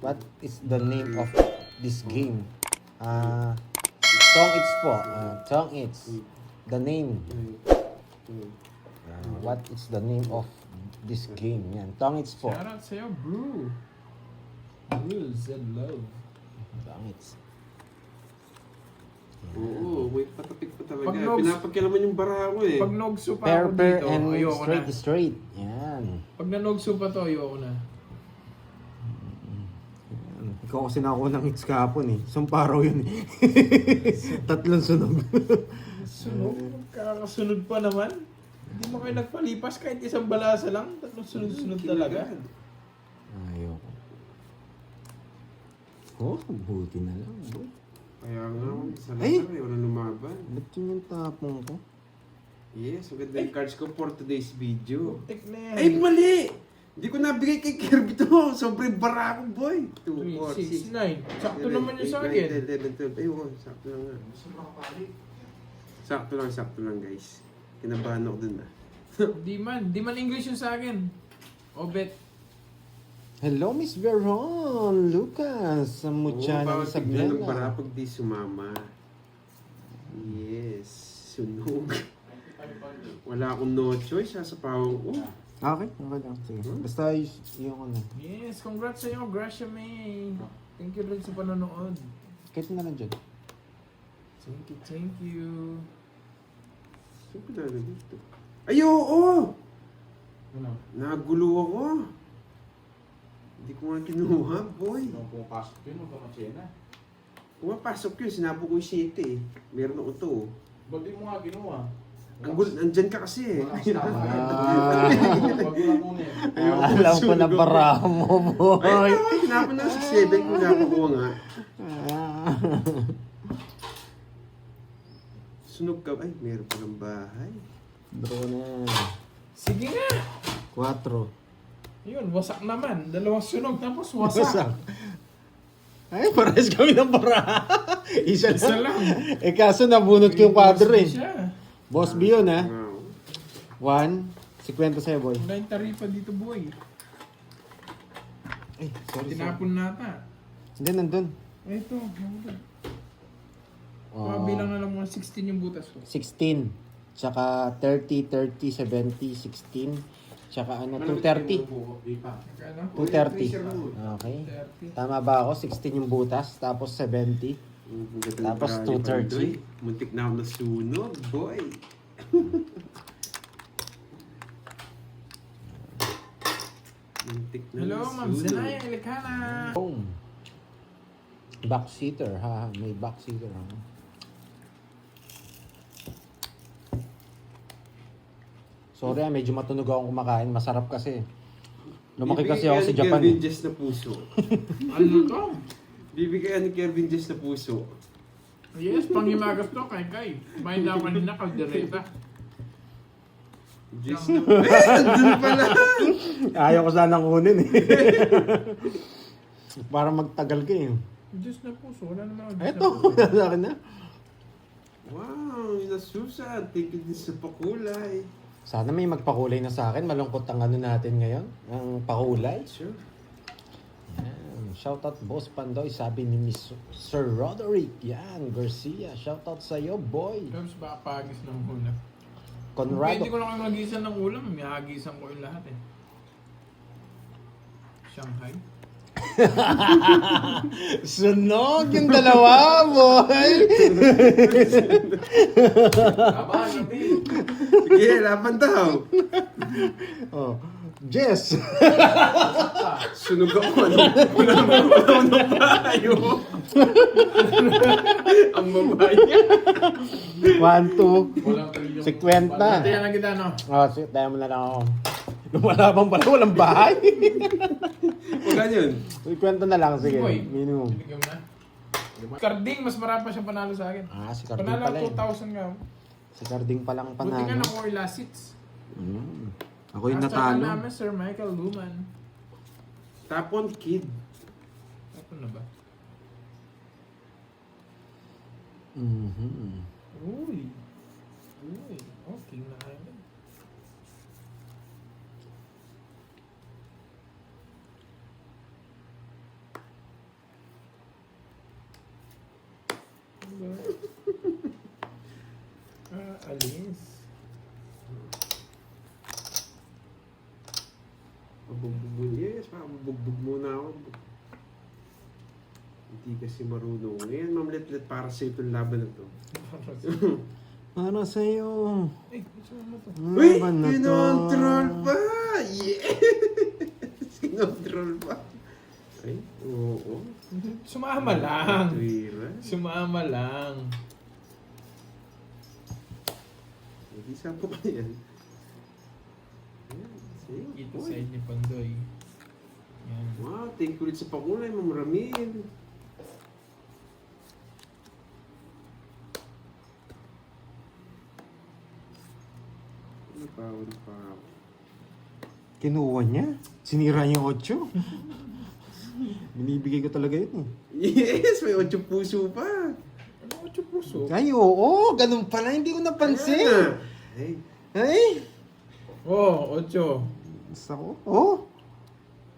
What is the name of this game? Tong-its po. Tong-its. The name. What is the name of this game? Yan. Tong-its po. Shoutout sa'yo, bro. Rules and love. Tong-its. Oo, wait, patapik pa talaga. Pag nogs- Pinapagkilaman yung bara ko eh. Pag nogso pa Pair, ako pair, dito, and ayoko straight, na. straight. Yan. Pag nanogso pa to, ayoko na. Ikaw kasi nakuha ng hits kahapon eh. Sumparaw yun eh. Tatlong sunog. Sunog? Kakasunod pa naman. Hindi mo kayo nagpalipas kahit isang balasa lang. Tatlong sunod-sunod talaga. Ayoko. Oh, buti na lang. Boy. Kaya nga, sa Ay! lahat eh, wala lumaban. Ba't yun yung tapong ko? Yes, maganda yung cards ko for today's video. Tek na yan. Ay, mali! Hindi ko nabigay kay Kirby to. Sobrang bara ko, boy. 2, 4, 6, 9. Sakto naman yun sa akin. 11, 12. Ayun, sakto lang nga. Sakto lang guys. Kinabahan ako dun ah. Di man English yun sa akin. Obet. Hello, Miss Veron! Lucas! Sa Mucha ng bawal tignan ng Isabela. bara pag di sumama. Yes, sunog. Wala akong no choice, sasapawang ko. Okay, okay lang. Sige. Basta yung ano. Yes, congrats sa'yo, Gracia May. Thank you rin sa panonood. Kahit na lang dyan. Thank you. Saan ko lalagay ito? Ay, oo! Ano? Nagulo ako. Hindi ko nga kinuha, boy. Nung pumapasok yun, huwag ka matsena. Pumapasok yun, sinabi ko yung 7 eh. Meron ako to. Ba't di mo nga ginawa? Andyan ka kasi eh. Walang stop. Ah. Wag mo lang muna eh. Alam ko na bara mo, boy. Ay, hinapon na sa 7 kung napakuha nga. Sunog ka. Ay, meron pa ng bahay. Bro na. Sige nga. 4. Yun, wasak naman. Dalawang sunog tapos wasak. Ay, pares kami ng bara. Isa Isa lang. lang. Eh kaso nabunot ko yung quadro eh. Siya. Boss B yun ha. Wow. 1. 50 sa'yo, boy. Wala yung tarifa dito, boy. Ay, sorry. Tinapon nata. Hindi, nandun. Ito. Oh, Bilang na lang mga 16 yung butas ko. 16. Tsaka 30, 30, 70, 16. Tsaka ano, 230. Ano? 230. Okay. 30. Tama ba ako? 16 yung butas, tapos 70. Tapos 230. Muntik na ako nasunog, boy. Muntik na Hello, Ma'am nasunog. Zenaya Elikana. Boom. Backseater, ha? May backseater, ha? Sorry, medyo matunog akong kumakain. Masarap kasi. Lumaki kasi ako sa Japan. Kevin Jess na puso. Ano to? Bibigyan ni Kevin Jess na puso. Yes, panghimagas to, kay. Kumain na ako kanina, kaldereta. Jess na andun pala! Ayaw ko sanang kunin eh. Para magtagal ka eh. Diyos na puso, wala naman ako. Eto, sa akin na. Wow, inasusan. Thank you din sa pakulay. Sana may magpakulay na sa akin. Malungkot ang ano natin ngayon. Ang pakulay. Sure. Yan. Shoutout Boss Pandoy. Sabi ni Miss Sir Roderick. Yan, Garcia. Shoutout sa'yo, boy. Tapos baka pagis ng ulam. Conrado. Pwede ko lang kayo magisan ng ulam, may hagisan ko yung lahat eh. Shanghai. Sunog yung dalawa, boy. Laban, sabi. Sige, laban daw. Oh. Jess. Sunog ako. Wala nang bayo. Ang babae. 1, 2. Walang trilyon. 50. Kaya lang kita, no? Oh, tayo mo na lang ako. Lumalabang pala, walang bahay. Wala yun. 50 na lang, sige. Boy. Minimum. Binigyan mo na. Carding, mas marami pa siyang panalo sa akin. Ah, si Carding Panalo pala ako eh. 2,000 nga. Si Carding palang Buti nga panalo. nakuha yung last seats. Ako yung Nasa natalo. namin, Sir Michael Luman. Tapon kid. Ako na ba? Mhm. Uy. Okay na kayo. Alis. Mabugbog yes, mabugbog muna ako. Hindi kasi marunong. Ngayon, Ma'am Letlet, para sa itong laban na to. Para sa'yo. Eh, gusto mo to? Uy! Laban na to. Kinontrol pa! Yeah! Kinontrol pa. Ay, oo. Sumama lang. Tuwira. Sumama lang. Hindi sampo pa yan. Ayan, see? Ito Uy. sa inyo, Pandoy. Yan. Wow, thank you ulit sa pakulay, Ma'am Ramil. Ano pa, ano pa? Kinuha niya. Sinira niya yung 8. Binibigay ko talaga yun eh. Yes, may 8 puso pa. Ano ko yung puso? Ay, oo. Ganun pala. Hindi ko napansin. Ay, Ay. Oh, 8. Sako. Oh.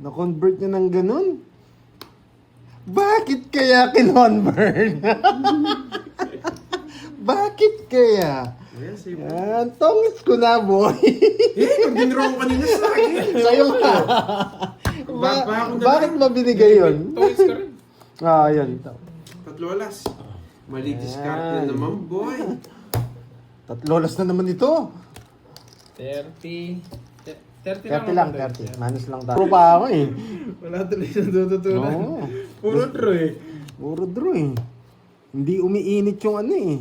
Na-convert niya ng ganun. Bakit kaya kinonvert? Bakit kaya? yes, ay, Yan. Tongis ko na, boy. pag dinraw ko kanina sa akin. Sa'yo ka. Bakit mo binigay yun? Tawis ka rin. Ah, yan. Tatlo alas. Mali discard na naman, boy. Tatlolas na naman ito. 30. 30 30 lang, 30. Manis lang tayo. Puro pa ako eh. Wala tuloy na tututunan. Oo. Puro draw eh. Puro draw eh. Hindi umiinit yung ano eh.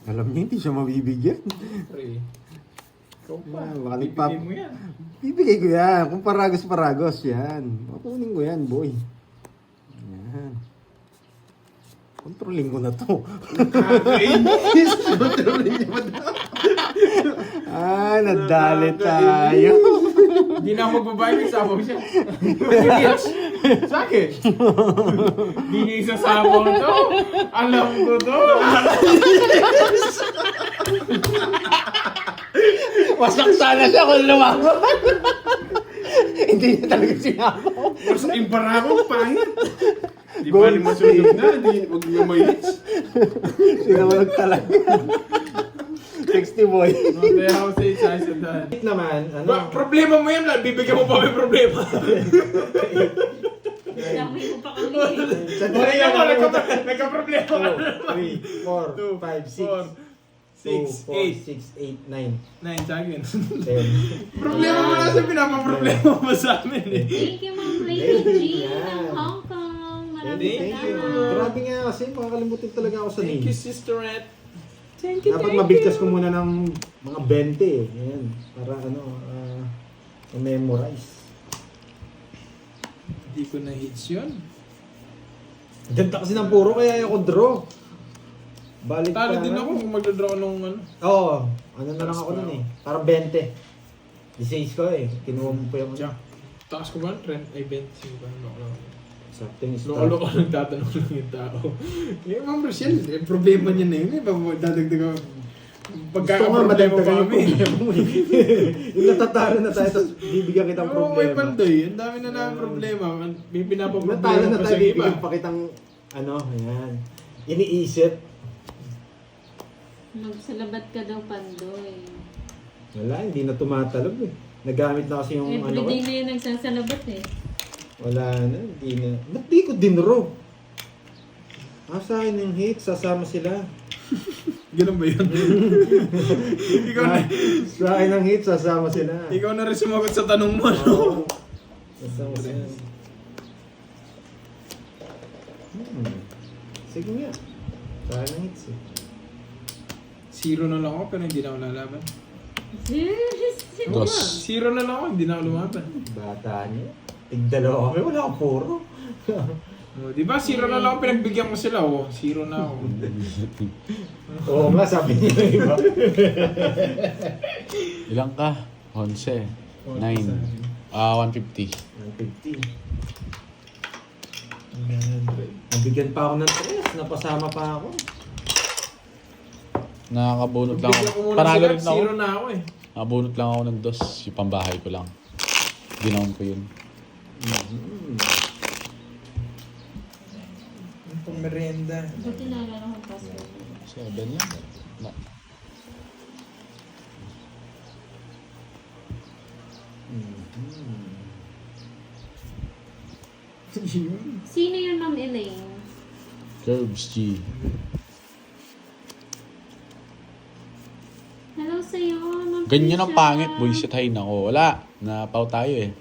Alam niya, hindi siya mabibigyan. Pre. Ikaw pa. Ah, baka Bibigay nagpap- mo yan. Bibigay ko yan. Kung paragos-paragos, yan. Makunin ko yan, boy. Yan. Kontrolin ko na to. Kakainis. Kontrolin niyo ba daw? Ah, nadali tayo. Hindi na ako magbabayad, may sabaw siya. Sa akin. Hindi niya isa sabaw to. Alam ko to. Wasak sana siya kung lumaban. Hindi niya talaga sinabaw. Mas impara ko, pahit. Di ba Gold rin masunog na? Di, wag niyo mahits. Sinawag talaga. 60 boy. Kaya ako sa isa daan. Naman, ano? Problema mo yan lang. Bibigyan mo pa may problema. Dami mo pa kami. Wala yan mo. Nagka-problema ka. 3, 4, 5, 6, 6, 8, 9, 9 sa akin. 10. Problema mo lang sa pinapaproblema mo sa amin eh. Thank you, Ma'am Lady G ng Hong Kong. Maraming Thank you. salamat. Grabe nga kasi, makakalimutin talaga ako sa Thank you, name. Sister Ed. Dapat mabigkas ko muna ng mga 20 eh. Ayan, para ano, memorize. Hindi ko na-hits yun. Ganda kasi ng puro, kaya ako draw. Balik Talo ka din na. ako kung magdadraw nung ano. Oo, ano na lang ako nun eh. Parang 20. 16 ko eh. Kinuha mo pa yung Diyan. Takas ko ba? Trend ay 25 ba? Loko. Something is Loko lang tatanong lang yung tao. Yung Ma'am Rochelle, eh, problema niya na yun eh. Dadagdagan. Pagkakaproblema pa kami. Yung natatalo na tayo, tapos bibigyan kitang Oo, may problema. pandoy. Ang dami na namin problema. May Natalo pinapaproblema na pa tayo, sa iba. bibigyan pa kitang, ano, ayan. Iniisip. Magsalabat ka daw, Pandoy. Wala, hindi na tumatalog eh. Nagamit na kasi yung ano ko. Everyday na yun nagsasalabat eh. Wala na, hindi na. Ba't di ko dinro? Sa akin yung hit, sasama sila. Ganun ba yun? ikaw na, Sa akin ang hit, sasama sila. ikaw na rin sumagot sa tanong mo, no? Oo. Sasama sila. Sige nga. Sa akin ang hits eh. 0 na lang ako pero hindi na ako lalaban. Seriously? Oo nga, 0 na lang ako, hindi na ako lumaban. Bata niya. Tigdalawa kami, wala akong puro. Oh, di ba 0 na lang ako, pinagbigyan ko sila. Oh, 0 na ako. Oo nga, sabi niya yung iba. Ilang ka? 11. 9. 150. 150. Nabigyan pa ako ng 3, napasama pa ako. Nakakabunot lang Bigyan ko ako. muna Panalo sila, rin ako. 0 na ako eh. Nabunot lang ako ng dos. Yung pambahay ko lang. Ginaon ko yun. Ang pang-merienda. Buti naalala kong password. 7 lang. Na. Sino yun, Ma'am Elaine? Curbs G. Hello sa'yo, Ma'am Ganyan ang Trisha. pangit, boy. Shit, hay nako. Wala. Napaw tayo eh.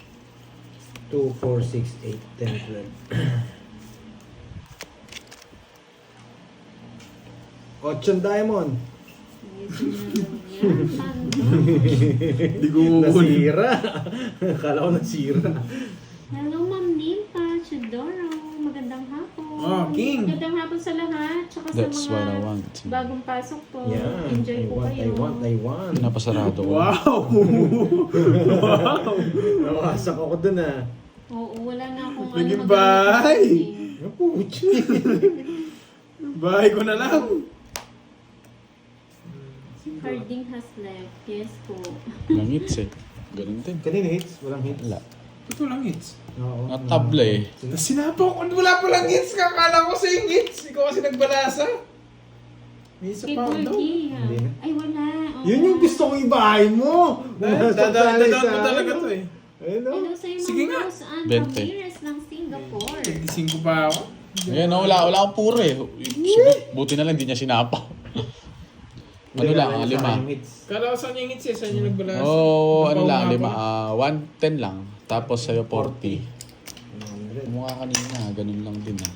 2, 4, 6, 8, 10, 12. 8 diamond. Yes, yan. Tando. Hindi ko nasira. Akala ko nasira. Hello, Ma'am Nimpa Chidoro. Magandang hapon. Oh, King. Magandang hapon sa lahat. Tsaka That's sa what I mga want. bagong pasok po. Yeah. Enjoy po kayo. I want. Napasarado ko. Wow! Nawasak ako dun ah. Oo, wala na akong Naging magagamit bahay. eh. Puchi. Bahay ko na lang. Harding has left. Yes po. Langits eh. Ganun din. Kanina hits? Walang hits? Wala. Ito lang hits. Oo. Natabla eh. Sinapaw ko, wala pa lang hits. Kakala ko sa yung hits. Ikaw kasi nagbalasa. May isa Kay pa daw. Borgie. Hindi na. Ay, wala. Oo. Yun yung gusto kong ibahay mo. Dadaan mo talaga to eh. Ayun o. Hello sa'yo, Sige nga. Ma'am Rose Ann 20. Ramirez ng Singapore. Nagising ko pa ako. Ngayon, no, wala akong puro eh. Buti na lang, hindi niya sinapaw. Ano lang, 5. Kala ko saan yung hits eh. Saan yung nagbalasa. Oo, ano Napaw lang, nga 5. 110 lang. Tapos sa'yo 40. 100. Mukha kanina, ganun lang din ah.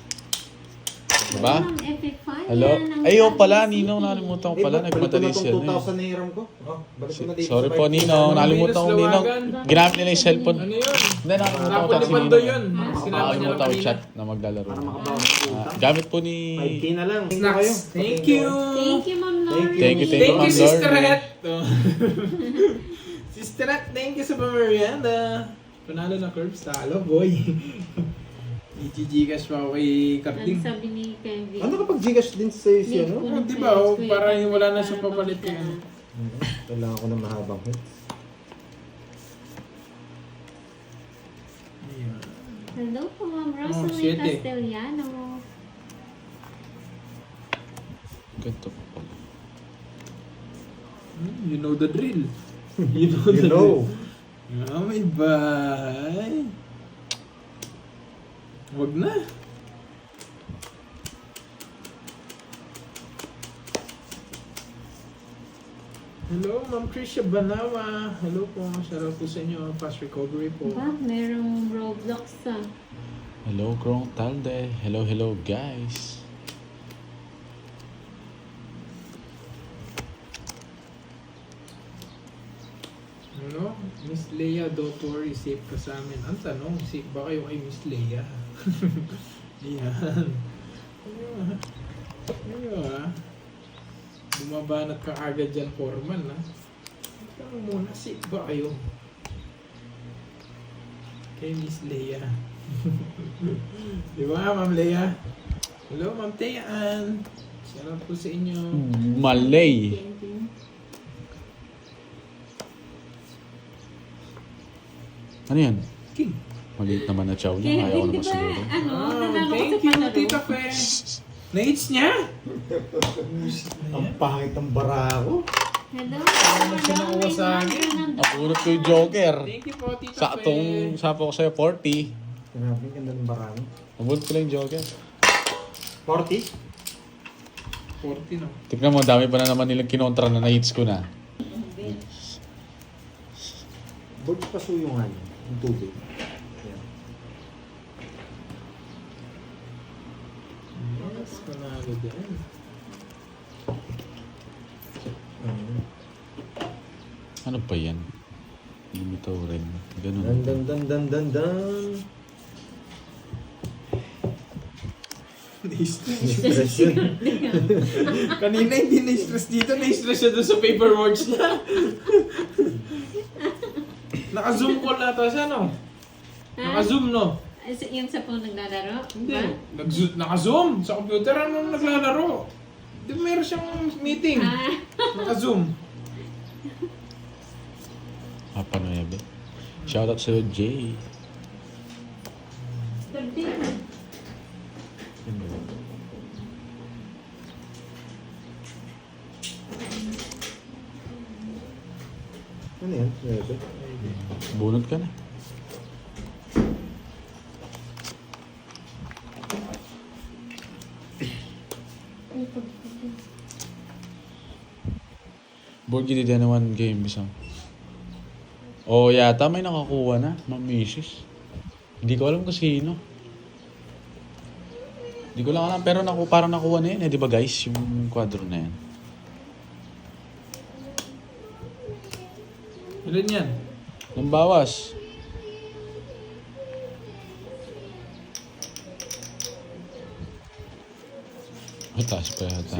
Diba? Ma'am Efe Faya Hello? ng Ay, Quezon pala, City. Ninong, nakalimutan ko pala. Balik ko Nagmadali na siya. tong 2,000 na hiram ko. Oh, balik ko na dito. Sorry sa po, 5,000. Ninong. Nakalimutan ko, Ninong. Lawagan. Ginamit nila yung cellphone. Ano yun? Hindi, nakalimutan ko Tapon chat ni si Pando Ninong. yun. Sinama niya Nakalimutan lang ko kanina. chat na maglalaro. Para makabawas ng utang. Gamit po ni... 5K na lang. Snacks. Thank you. Thank you, Ma'am Thank Lori. Thank you, Thank you, Ma'am Sister Lord. Het. Sister Het, thank you sa pamerienda. Panalo na Curbs. Talo, boy. I-Gcash pa ako kay Ano Karting. sabi ni Kevin? Ano kapag Gcash din sa'yo siya, no? Oh, di ba, oh, para yung wala na siya papalit yan. Kailangan ko ng mahabang hits. Ayan. Hello po, Ma'am Oh, Rosalie 7. Castellano. Ganito po pala. You know the drill. You know You the know. drill. Oh, may bahay. Wag na. Hello, Ma'am Trisha Banawa. Hello po. Shoutout po sa inyo. Fast recovery po. Diba? Merong Roblox ah. Hello, Grong Talde. Hello, hello, guys. Ano? Miss Leia, don't worry. Safe ka sa amin. Ang tanong, safe ba kayo kay Miss Leia? Ayan. Ayo ah. Bumabanat ka agad dyan, Foreman ha. Tanong muna, safe ba kayo? Kay Miss Leia. Di ba, Ma'am Leia? Hello, Ma'am Teyan. Shoutout po sa inyo. Malay. Ano yan? King. Maliit naman na chow niya. Ayaw ko Kevin, naman di ba? siguro. Ano? Ah, Nanalo ko thank sa you, palaro. Tita Fe. Na-hits niya? Ang pangit ng bara ko. Hello. siya nakuha sa akin. Napulot ko yung Joker. Thank you po, Tita Saktong Fe. sapo ko sa'yo, 40. Grabe, ang ganda ng bara mo. Napulot ko lang yung Joker. 40? 40 no. Tignan mo, dami pa na naman nilang kinontra na na-hits ko na. Birds pasuyungan. Yung tubig. Yan. Yes, panalo din. Ano pa yan? Limitaw rin. Ganun. Dan dan dan dan dan dan. Na-stress. Stress yun. Kanina hindi na-stress dito, na-stress siya doon sa paperworks niya. Naka-zoom call ata siya, no? Naka-zoom, no? Yung sa pong naglalaro? Hindi. Ba? Naka-zoom sa computer, ano naglalaro? Di meron siyang meeting. Ah. Naka-zoom. Papa 9. Shoutout sa'yo, Jay. 13. Ano yan? Nuebe? Bunot ka na. Board gidi din naman game isang. Oh, yata may nakakuha na, Ma'am Mrs. Hindi ko alam kung sino. Hindi ko lang alam, pero parang nakuha na yun eh, di ba guys? Yung kwadro na yan. Ilan yan? Nang bawas. Ay, taas pa yata.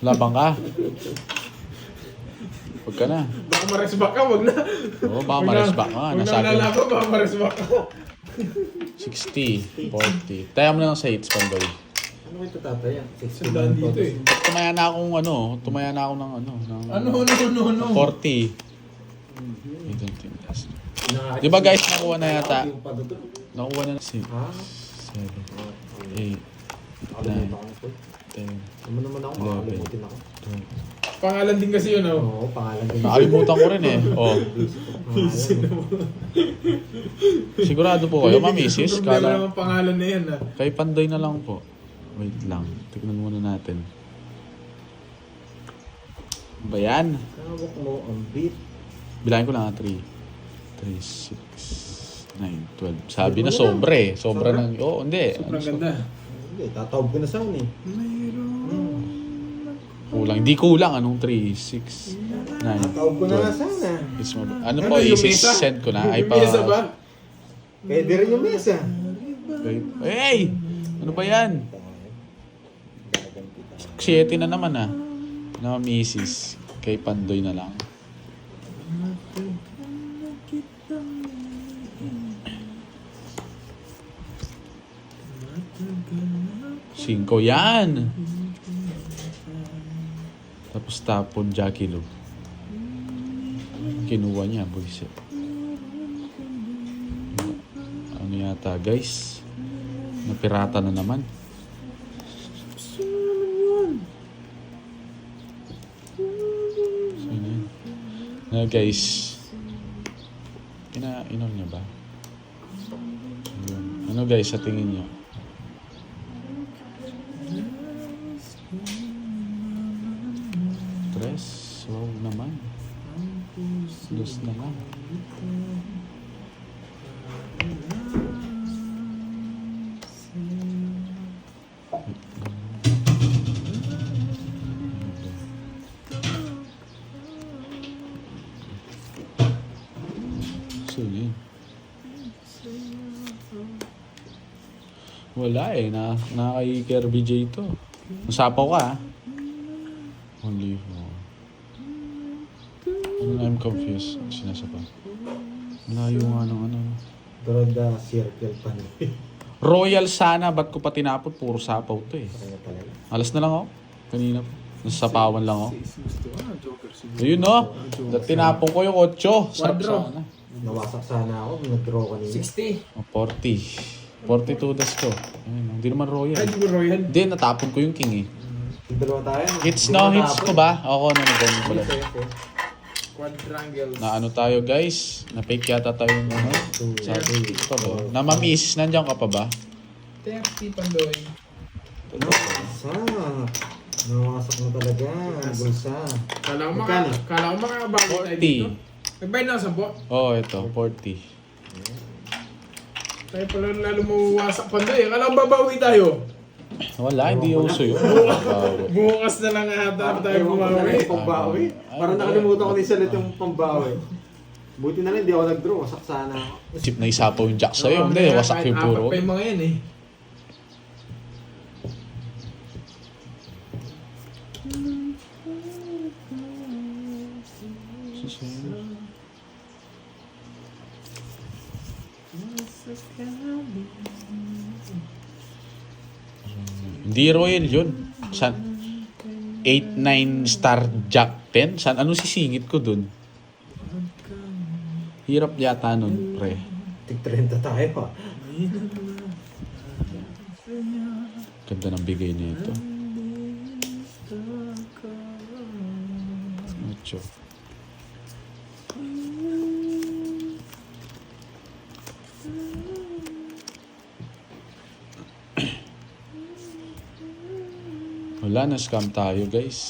Labang ka. Huwag ka na. Baka ma-resback ka, wag na. Oo, baka ma-resback ka. Wag na Nasabi lalaban, baka ma-resback ka. 60, 40. Taya mo na lang sa hits, Pandoy. Ano ito tatay? Sandaan dito eh. Tumaya na akong tumaya na ako ng ng Ano? 40. I don't think that's... Di ba guys, nakuha na yata? Nakuha na 6, 7, 8, 9, 10, Ano naman ako, makakalimutin ako. 12. Pangalan din kasi yun, oh. Oo, pangalan din. Nakalimutan ko rin eh. Oh. Sigurado po kayo, Ma'am Isis. Problema Kala, naman pangalan na yan, ah. kay Pandoy na lang po. Wait lang. Tignan muna natin. Ano ba yan? Hawak mo ang beat. Bilangin ko lang 3, 6, 9, 12. Sabi na sobra eh. Sobra ng... Oo, hindi. Sobrang ganda. Hindi, tatawag ko na sound eh. Kulang. Hindi kulang. Anong 3, 6, 9, Tatawag ko na nga 12. sana. It's ano Ano, po, yung Isis, mesa? send ko na. Ay Yung mesa ba? Pwede rin yung mesa. Hey! Ano ba yan? 7 na naman ah. Na Mrs. Kay Pandoy na lang. Cinco yan. Tapos tapon Jackie Lou. Kinuha niya, boys. Ano yata, guys? Napirata na naman. Sino yun? Na guys. Inom niya ba? Ayun. Ano guys, sa tingin niyo? Tres? Wow naman. Dos na lang. So yun. Wala eh. Na kay Kirby J to. Nasapaw ka ah. Only for... I'm confused. Sinasapaw. Malayo nga ng ano. Draw the circle pa na. Royal sana. Ba't ko pa tinapot? Puro sapaw to eh. Kaya talaga. Alas na lang ako. Kanina po. Nasapawan lang ako. Joker siguro. Ayun no. Tinapon ko yung 8. Sarap Quadro. sana. Nawasak sana ako. Nag-draw kanina. 60. O, 40. 42 das ko. Ayun, hindi naman royal. Ay, di ba Royal? Hindi, natapon ko yung king eh. Dalawa tayo. Hits no, hits ko ba? Ako na nag-ganyan pala. Quadrangles. Na ano tayo guys? Na-fake yata tayo yung ano? Sabi, ito ba? Na mamiss, nandiyan ka pa ba? 30 Pandoy. Bulsa. Nawasak na talaga. Bulsa. Kala ko Magkano? makakabago tayo dito. 40. Nagbayad na ako sa bot. Oh, ito, 40. Tayo pala lalo mawawasak Pandoy. Kala ko babawi tayo. Wala, hindi uso yun. Bawi. Bukas na lang ata tayo bumawi. Pambawi. Parang nakalimutan ko na yung salit yung pambawi. Buti na lang, hindi ako nag-draw. Wasak sana ako. Chip na isapaw yung jack sa'yo. Hindi, wasak yung puro. Apat pa yung mga yan eh. Hindi royal yun. San? 8-9 star jack pen? San? Ano sisingit ko dun? Hirap yata nun, pre. Tig 30 tayo ha. Ganda ng bigay nito. Ocho. Wala, na-scam tayo guys.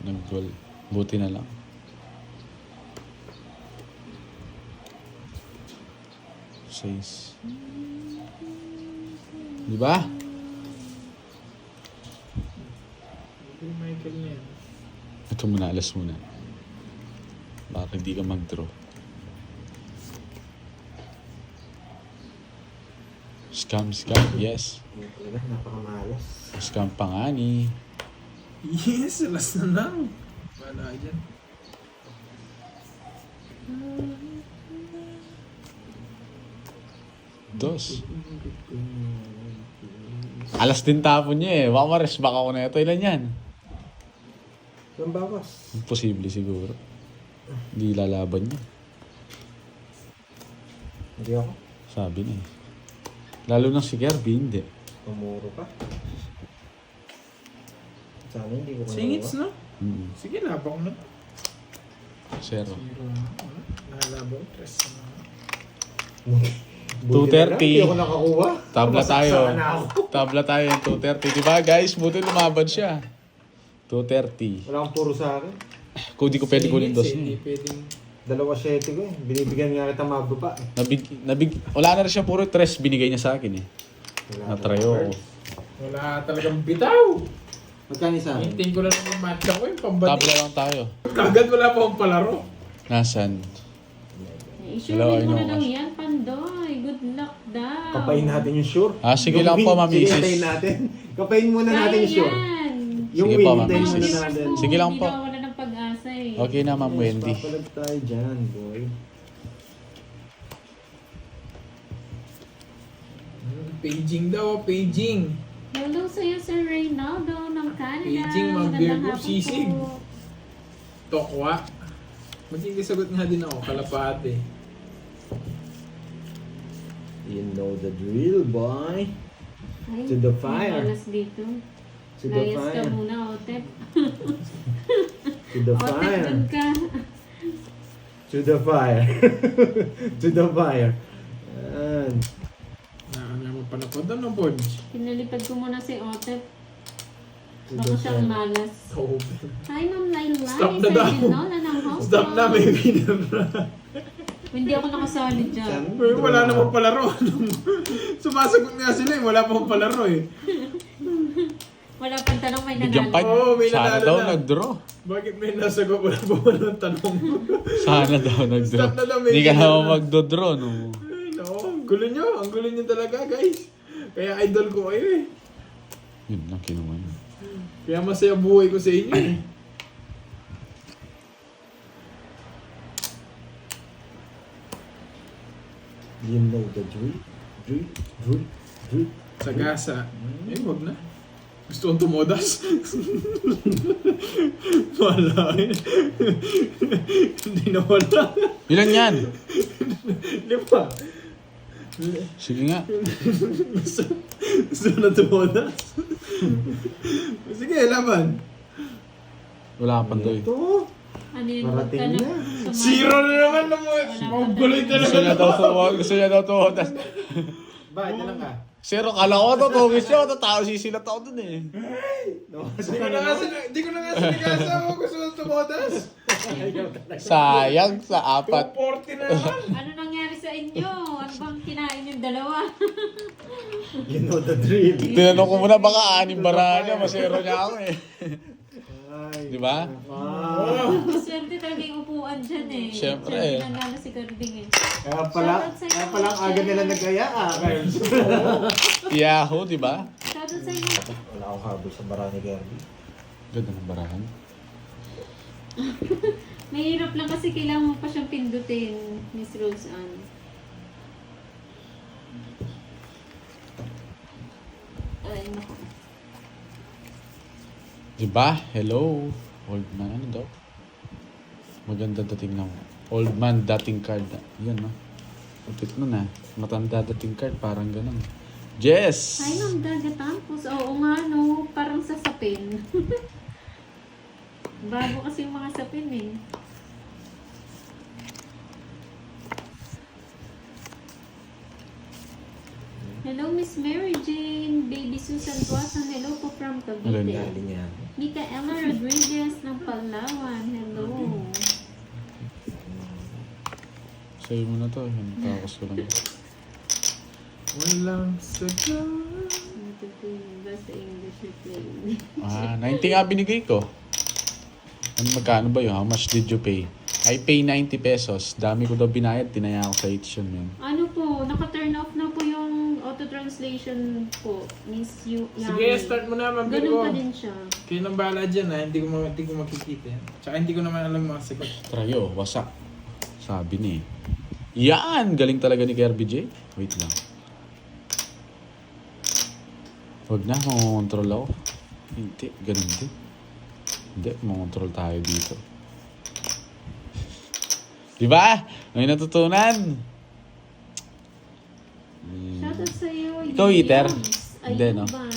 Nag-goal. Buti na lang. Says. Di ba? Kay Michael na yan. Ito muna, alas muna. Baka hindi ka mag-draw. Scam, yes. Talaga, napakamalas. Scam pa nga ni. Yes, alas na lang. Wala dyan. Dos. Alas din tapon niya eh. Baka ma-rest back ako na ito. Ilan yan? Ang bawas. Imposible siguro. Hindi lalaban niya. Hindi ako. Sabi na eh. Lalo na si Kirby, hindi. Tumuro ka. Sana hindi ko Singits, no? Mm. Sige, labang na. Zero. Nalabang, tres na. 230. Hindi ako nakakuha. Tabla tayo. Masaksakan na ako. Tabla tayo yung 230. Diba guys? Buti lumaban siya. 230. Wala kang puro sa akin. Kung di ko pwede kunin dos Hindi niya. pwedeng... 2.7 ko eh. Binibigyan nga kita mababa eh. Wala na rin siya puro 3. Binigay niya sa akin eh. Wala Natrayo. Wala talagang bitaw. Magkano sa akin? Hintayin ko lang ng matcha ko yung pambalik. Tabla lang tayo. Kagad wala pa akong palaro. Nasaan? I-sure Hello, I mo know. na daw yan, Pandoy. Good luck daw. Kapain natin yung sure. Ah, sige lang po, Ma'am Sige, Mrs. hintayin natin. Kapain muna natin Kaya yung sure. yan. Yung Sige win, po, Ma'am hintayin Mrs. muna Viewers natin. ko, Sige lang hindi po. daw wala ng pag-asa eh. Okay na, Ma'am Wendy. Papalag tayo dyan, boy. Paging daw, paging. Hello sa'yo, Sir Reynaldo ng Canada. Paging, Ma'am Magandang Virgo, hapon sisig. po. Tokwa. Magkikisagot nga din ako, kalapate. You know the drill, boy. Ay, To the may fire. balas dito. To the Layas ka fire. muna, Otep. To the Otep, fire. dun ka. To the fire. To the fire. Yan. Naman pa na po doon, no, Podge? Pinalipad ko muna si Otep. To Baka the siyang fire. malas. So, Hi, Ma'am Lailay. Stop na Sir daw. Ginola ng house. stop na, may winner na. Hindi ako nakasali dyan. Pero wala namang palaro. Sumasagot nga sila eh, wala pang palaro eh. Wala pang tanong, may Bigyan pa. nanalo. Oo, may Sana nanalo daw na. nag-draw. Bakit may nasagot? Wala pa man ng tanong. Sana daw nag-draw. Stop na daw, may Hindi ka winner naman na. magdodraw, no? Ay, no, ang gulo nyo. Ang gulo nyo talaga, guys. Kaya idol ko kayo eh. Yun lang kinuha niya. Kaya masaya buhay ko sa inyo eh. You know the drill. Drill. Drill. Drill. Sa gasa. Eh, wag na. Gusto kong tumodas. Wala eh. Hindi na wala. Ilan yan? Lima. Sige nga. Gusto na tumodas. Sige, laban. Wala pa doy. Ito. Ano yun? Marating Huwag ka na. sumali. Zero na naman na mo. Maguloy talaga. Gusto niya daw to. Bakit na lang ka? Zero, kala ko to. Tugis siya. Tao sisilat ako dun eh. Hindi ko na nga sinigasa mo. Gusto na tumodas. Sayang sa apat. 240 na naman. Ano nangyari sa inyo? Ano bang kinain yung dalawa? You know the drill. Tinanong ko muna baka anim bara niya. Masero niya ako eh. Ay. Di ba? Wow. Swerte talaga yung upuan dyan eh. Siyempre Siyempre eh. nanalo si Carding eh. Kaya pala ang aga nila nag-aya Kaya Yahoo, di ba? Shoutout sa inyo. wala akong habol sa barang ni Kirby. Ganda ng barahan. Mahirap lang kasi kailangan mo pa siyang pindutin, Miss Rose Ann. Ay, naku. Di ba? Hello. Old man, ano daw? Maganda dating ng Old man dating card. Yan, no? Putit nun, ah. Matanda dating card, parang ganun. Jess! Hi, Ma'am Gaga Tampos. Oo nga, no. Parang sa sapin. Bago kasi yung mga sapin eh. Hello, Miss Mary Jane. Baby Susan Tuasan. Hello po from Hello, Cavite. Galing yan. Micaela Rodriguez ng Palawan. Hello. Sa'yo mo na to. Tapos ko lang. Walang sagot. Ito po yung best English replay. 90 nga binigay ko. Ano magkano ba yun? How much did you pay? I pay 90 pesos. Dami ko daw binayad. Tinaya ko sa H yun. Ano po, naka-turn off na po yung auto-translation po. Miss you. Sige, start mo na, Ma'am Ganun Virgo. pa din siya. Kayo nang bahala dyan, ha? Hindi ko makikita yan. Tsaka hindi ko naman alam mga sagot. Trayo, wasak. Sabi ni. Yan! Galing talaga ni Kirby J. Wait lang. Huwag na, makontrol ako. Hindi, ganun din. Hindi, makontrol tayo dito. Diba? May natutunan. Shoutout sa'yo. Ikaw, Iter? Yams. Hindi, no? Ayuban.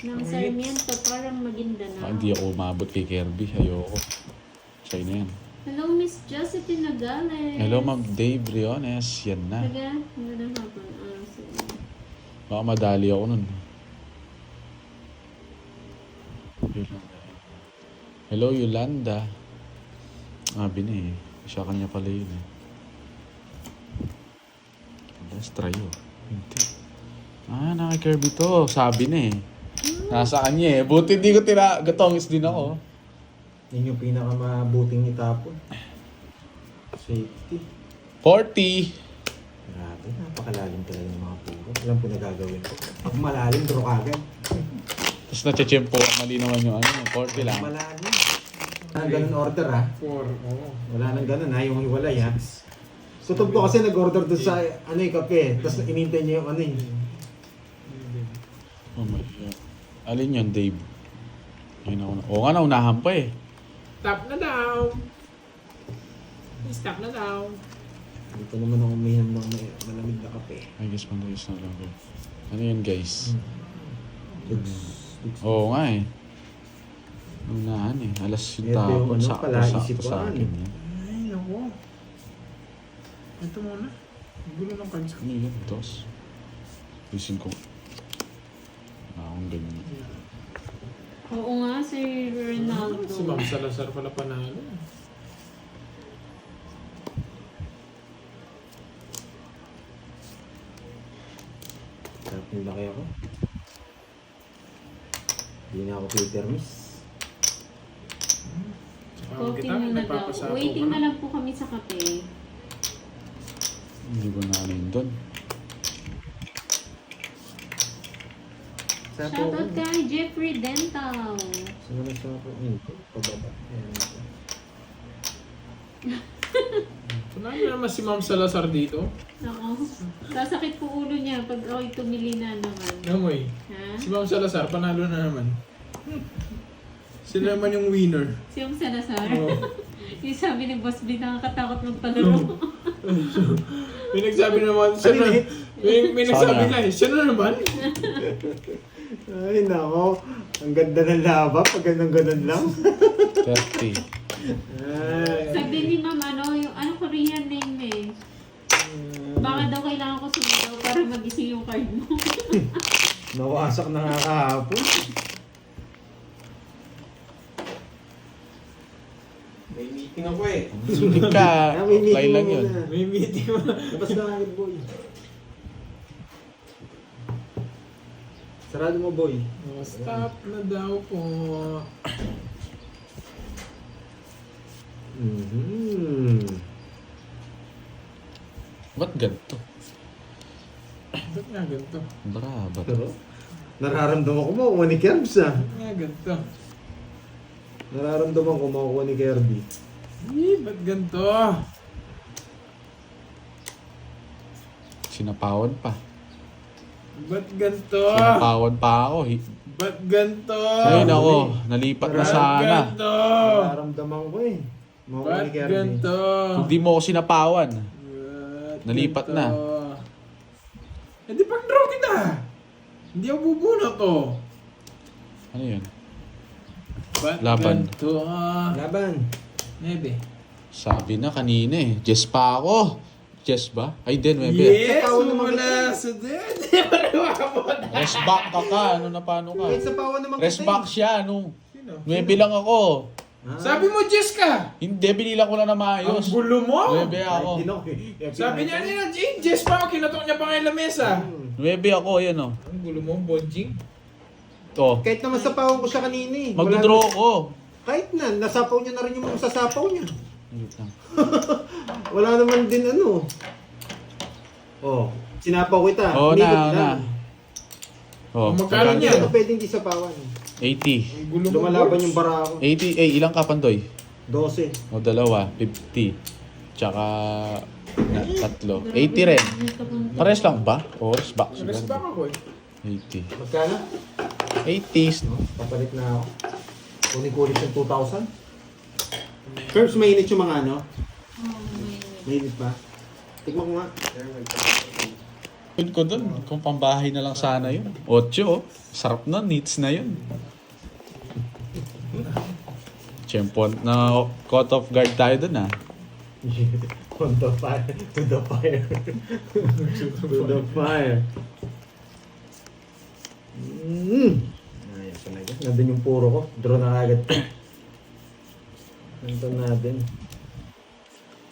Ng Sarmiento, parang Maguindanao. Hindi ako umabot kay Kirby. Ayoko. Siya na yan. Hello, Miss Josephine Nagales. Hello, Ma'am Dave Briones. Yan na. Taga, magandang hapon. Sige. Baka madali ako nun. Hello, Yolanda. Sabi na eh. Siya kanya pala yun eh. Let's try yun. Hindi. Naka-Kirby to. Sabi na eh. Nasa kanya eh. Buti hindi ko gatongis din ako. Yun yung pinakamabuting itapon. Safety. 40. Grabe, napakalalim talaga ng mga puro. Alam ko na gagawin ko. Pag malalim, draw agad. Tapos na-chechempo. Mali naman yung 40 lang. Malalim. Wala nang ganun order ha. 4, oo. Wala nang ganun ha, yung hiwalay ha. Kutob ko kasi nag-order doon sa kape. Tapos inintay niya yung Oh my God. Alin yun, Dave? Ayun ako na. Oo nga, naunahan pa eh. Stop na daw. Stop na daw. Dito naman ako uminom ng malamig na kape. I guess mandayos na lang. Ano yun, guys? Looks Oo nga eh. Unahan eh. Alas yung Ito yung tapon. ano, Sakto pala, sa akin yan. Ay, naku. Ito muna. Gulo ng cards ko. Ano yun? Dos? Isin ko. Akong ganyan. Oo nga, si Ronaldo. Si Ma'am Salazar pala panalo. Sarap yung laki ako. Hindi na ako Peter Miss. Coffee nyo na daw. Waiting na lang po kami sa kape. Hindi ko na ano yun doon. Shoutout kay Jeffrey Dental. Saan naman siya ako? Pababa. Ayan. Panalo naman si Ma'am Salazar dito. Ako. Sasakit po ulo niya pag ako'y tumili na naman. Namoy. Ha? Si Ma'am Salazar, panalo na naman. Sila naman yung winner. Si Yung Salazar. Oo. Yung sabi ni Boss B, nakakatakot magpalaro. May nagsabi naman, siya na. May nagsabi na eh, siya na naman. Ay nako. Ang ganda ng laba pag ganun lang. 30. Sabi ni Ma'am, yung Korean name eh. Baka daw kailangan ko sumigaw para magising yung card mo. Nawasak na nga kahapon. May meeting ako eh. Sulit ka. May meeting Apply lang mo yun. muna. May meeting mo. Labas na agad, boy. Sarado mo, boy. Oh, stop na daw po. Ba't ganito? Ba't nga ganito? Brava. Pero, nararamdaman ko makuha ni Kerbs ah. Ba't nga ganito? Nararamdaman ko makuha ni Kirby. Ba't ganito? Sinapawan pa. Ba't ganito? Sinapawan pa ako. Ba't ganito? Ayun ako. Nalipat na sana. Ganito? Nararamdaman ko eh. Ba't ganito? Hindi mo ako sinapawan. Ba't Nalipat ganito? na. Eh di pag-draw kita. Hindi ako bubunot oh. Ano yun? Ba't Laban. ganito? Laban. Nebe. Sabi na kanina eh. Jess pa ako. Jess ba? Ay, din, Webe. Yes! Sa naman Wala kita. sa dead. Di ba nawabot? Rest back ka ka. Ano na paano ka? Kahit sa pawa naman Rest kita back siya. Ano? Sino? 9 lang ako. Sabi mo, Jess ka! Hindi, binilang ko lang na Ang maayos. gulo mo! 9 ako. Sabi niya nila, Jess pa, kinatok niya pa ngayon lamesa. 9 ako, yan o. Ang gulo mo, bonjing. To. Kahit naman sa pawa ko siya kanina eh. Magdodraw ako. Kahit na, nasapaw niya na rin yung mga sasapaw niya. Wait lang. Wala naman din ano. Oh, sinapaw kita. Oo Umikot na, na. lang. Oh, Magkano Hindi yan? ka pwedeng di sapawan. 80. Ang gulo mo, Lumalaban Borge. yung bara ko. 80, eh, ilang kapandoy? 12. O, dalawa, 50. Tsaka, tatlo. 80 rin. Pares lang ba? O, rest back Rest siguro. back ako eh. 80. Magkano? 80s. No, papalit na ako. Kunin-kulit yung 2,000. Curbs, mainit yung mga ano? Mainit pa. Tikman ko nga. Yun ko dun, kung pambahay na lang sana yun. 8, oh. Sarap na, neats na yun. Chempon na caught off guard tayo dun ah. On the fire. To the fire. To the fire. Ayan talaga. Nandun yung puro ko. Draw na agad. Nandun natin.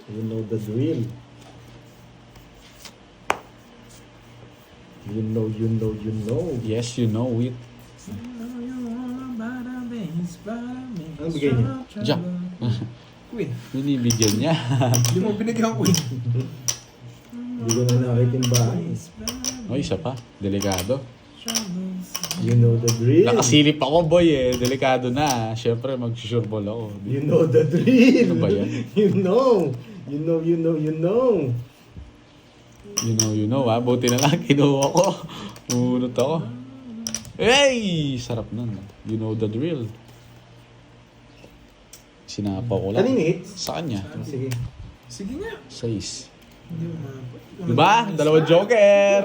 You know the drill. You know. Yes, you know it. Ano bigay niya? Jack. Queen. Binibigyan niya. Hindi mo binigyan Queen. Hindi ko na nakakita yung bahay. O, isa pa. Delikado. You know the drill. Nakasilip ako, boy eh. Delikado na. Siyempre, mag-sureball ako. You know the drill. Ano ba yan? You know. You know Ah. Buti na lang, kinuha ko. Umunot ako. Hey! Sarap nun. You know the drill. Sinapaw ko lang. Kanina hits? Sa kanya. Sige. Sige nga. 6. Hindi mo mabot. Diba? Dalawang joker!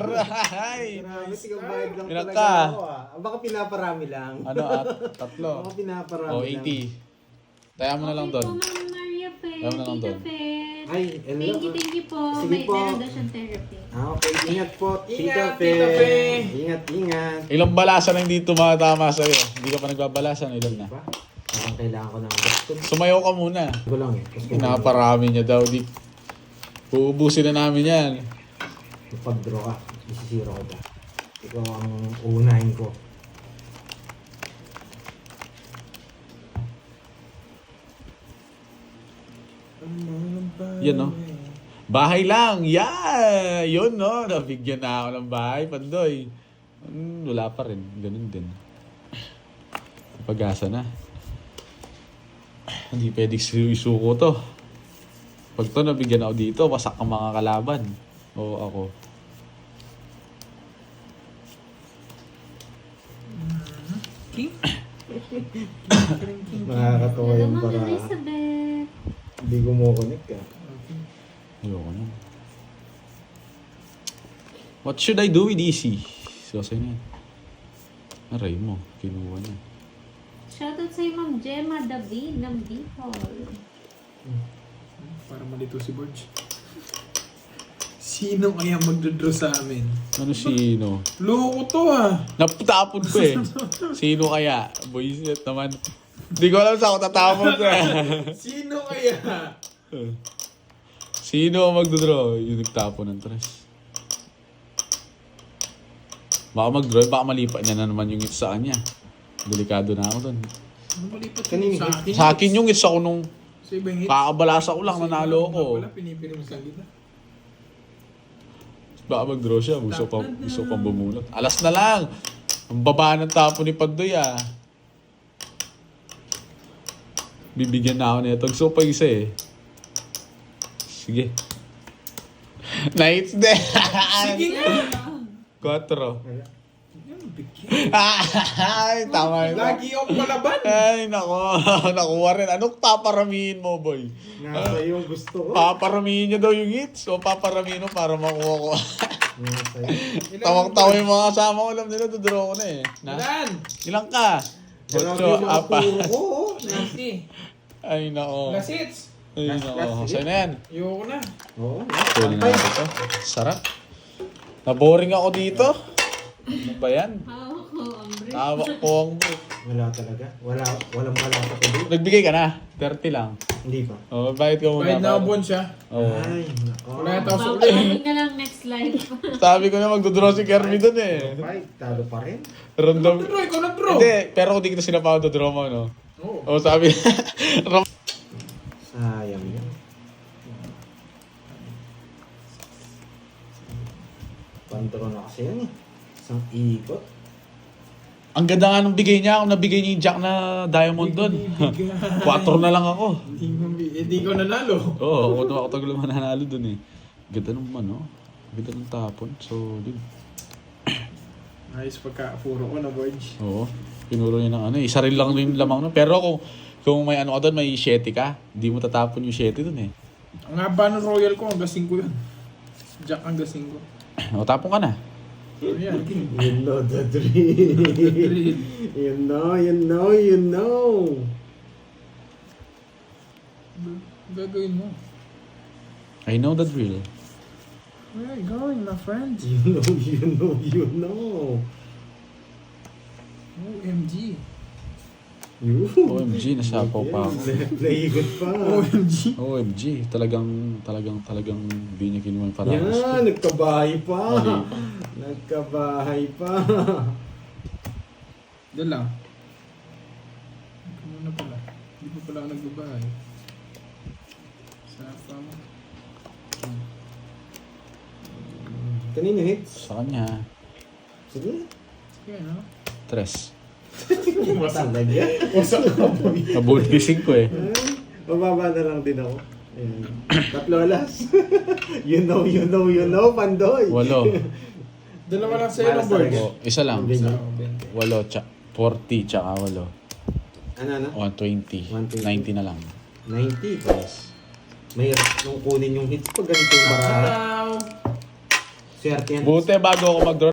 Ay! Grabe, ikaw bayad lang Ilan talaga ka? ako ah. Baka pinaparami lang. Ano at? Tatlo. Baka pinaparami O, lang. 80. Taya mo na lang doon. Ma'am Maria Fe, Ayaw na lang Tita doon. Fe. Ay, hello. Thank you po. Sige May po. meron daw siyang therapy. Okay, ingat po. Ingat, Fe. Tita Fe. Ingat. Ilang balasan ang hindi tumatama sa'yo? Hindi ka pa nagbabalasan. Ilan na? Diba? Parang kailangan ko ng gaston. Sumayaw ka muna. Ito lang eh. Kasi Pinaparami niya daw. Di, uubusin na namin yan. pag-draw ka, isisiro ko ba? Ikaw ang uunahin ko. Yan no? Bahay lang! Yeah! Yun no? Nabigyan na ako ng bahay, Pandoy. Wala pa rin. Ganun din. Pag-asa na. Hindi pwedeng isuko to. Pag to nabigyan ako dito, wasak ang mga kalaban. O ako. King? Nakakatawa Hello, yung Ma'am para Elizabeth. hindi kumukonek ka. Ayoko na. What should I do with Easy? Sasay na yan. Aray mo. Kinuha niya. Shoutout sa'yo, Ma'am Gemma David ng Bicol. Para malito si Borge. Sino kaya magdodraw sa amin? Ano sino? Loko to ah. Naputapon ko eh. Sino kaya? Boyset naman. Hindi ko alam saan ako tatapon ko eh. Sino kaya? Sino ang magdodraw? Yung nagtapon ng tres. Baka mag-draw, baka malipat niya na naman yung hits sa kanya. Delikado na ako dun. Ano malipat Kanino? sa akin? Sa akin yung hits ako nung Sa ibang hits. kakabalasa ko lang, nanalo ko. Wala, pinipilim sa gitna. Baka mag-draw siya, gusto pang bumulot. Alas na lang! Ang baba ng tapo ni Pandoy ah. Bibigyan na ako nito. Gusto ko pa isa eh. Sige. Nights din! Sige nga! 4. Yan, bigyan. Ay, tama yun. Lagi ako palaban. Ay, nako. Nakuha rin. Anong paparamihin mo, boy? Nasa yung gusto ko. Paparamihin niya daw yung hits o paparamihin mo para makuha ko. Nasa yun. Tawang-tawa yung mga kasama ko. Alam nila, dodraw ko na eh. Na? Ilan? Ilang ka? Grabe 8, yung mga 4. puro ko. oh. 90. Ay, nako. Last hits. Ay, nako. Sa'yo na yan. Ayoko na. Oo. Kunin na natin ito. Sarap. Naboring ako dito. Ano ba yan? Hawak ko ang brief. Tawak po ang Wala talaga. Walang malasa ko doon. Nagbigay ka na. 30 lang. Hindi pa. Oh, bayad ka muna. Bayad na bon siya. Oo. Ay, nako. Wala na tapos ulit. Babalik na lang next live. Sabi ko na magdodraw si Kermie dun eh. Ay, talo pa rin. Random. Nag-draw, ikaw nag-draw. Hindi, pero kung di kita sinapaw dodraw mo, no? Oo. Oh, sabi. Sayang yan. Pantro na kasi yan eh. Isang ikot. Ang ganda nga nung bigay niya. Kung nabigay niya yung Jack na Diamond doon. 4 na lang ako. Hindi ko nanalo. Oo, ako ako tagal mananalo doon eh. Ganda nung ano. Ganda nung tapon. So, dude. Ayos pagka-puro ko na, Borge. Oo. Pinuro niya ng ano. Isa rin lang yung lamang nun. Pero kung may ano ka doon, may 7 ka. Hindi mo tatapon yung 7 doon eh. Ang haba ng Royal ko, hanggang 5 yun. Jack hanggang 5. O, tapon ka na. Ayan. You know the drill. You know, you know, you know. Gagawin mo. I know the drill. Where are you going, my friend? You know, you know, you know. OMG. You. OMG, nasapaw pa ako. Naigot pa. OMG. OMG, talagang hindi niya kinuha yung paranas ko. Yan, nagkabahay pa. Mali. Nagkabahay pa. Doon lang. Ito muna pala. Hindi pa pala ako nagbabahay. Sapa mo. Kanino hits? Sa kanya, Sige. Sige, no? 3. Talaga. Wasak ka, boy. Nabulising ko eh. Mababa na lang din ako. Ayan. 3 alas. You know, you know, you know, Pandoy. 8. Dalawa lang sa'yo ng Malas Borge. talaga. Isa lang. Ganyan. 8, 40, tsaka 8. Ano, ano? 120. 120. 90 na lang. 90. May nung kunin yung hits pag ganito yung baraha. Hello! Swerte yan. Buti bago ako mag-draw